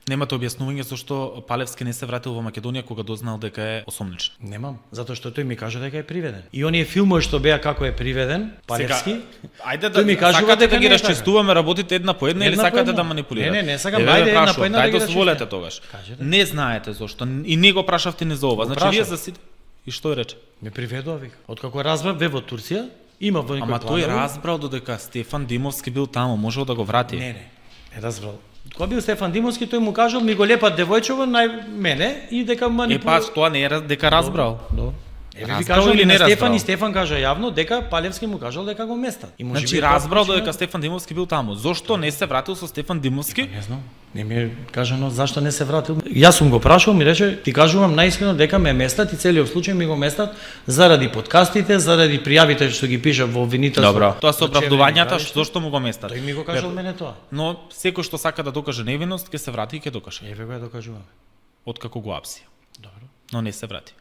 Немате објаснување зашто Палевски не се вратил во Македонија кога дознал дека е осомничен. Немам, затоа што тој ми кажа дека е приведен. И оние филмови што беа како е приведен, Палевски, Ајде тој ми кажува сакате дека да ги не е така. расчистуваме, работите една по една или Една по сакате една. да манипулирате? Не, сакам, ајде една по една да ги дозволете расчистиме. тогаш. Кажете. Не знаете зошто и не го прашавте ни за ова. Значи вие прашав. за сите и што е рече? Ме приведува вика. Откако разбрав ве во Турција, има во некој Ама тој планови. разбрал додека Стефан Димовски бил таму, можел да го врати. Не разбрал. Кога бил Стефан Димовски, тој му кажал ми го лепат девојчево на мене и дека манипулира. Тоа не е дека разбрал. Добро. Еве ви Разбрал кажал или или не на Стефан разбрал? и Стефан кажа јавно дека Палевски му кажал дека го местат. И може Значи би тоа разбрал причина- додека Стефан Димовски бил таму. Зошто не се вратил со Стефан Димовски? Не знам. Не ми е кажано зашто не се вратил. Јас сум го прашал, ми рече, ти кажувам наискрено дека ме местат и целиот случај ми го местат заради подкастите, заради пријавите што ги пиша во обвинителство. Добро, тоа се Значи, оправдувањата еве, зошто му го местат. Тој ми го кажал мене тоа. Но секој што сака да докаже невиност, ќе се врати и ќе докаже. Еве го ја докажуваме. Откако го апси. Добро. Но не се врати.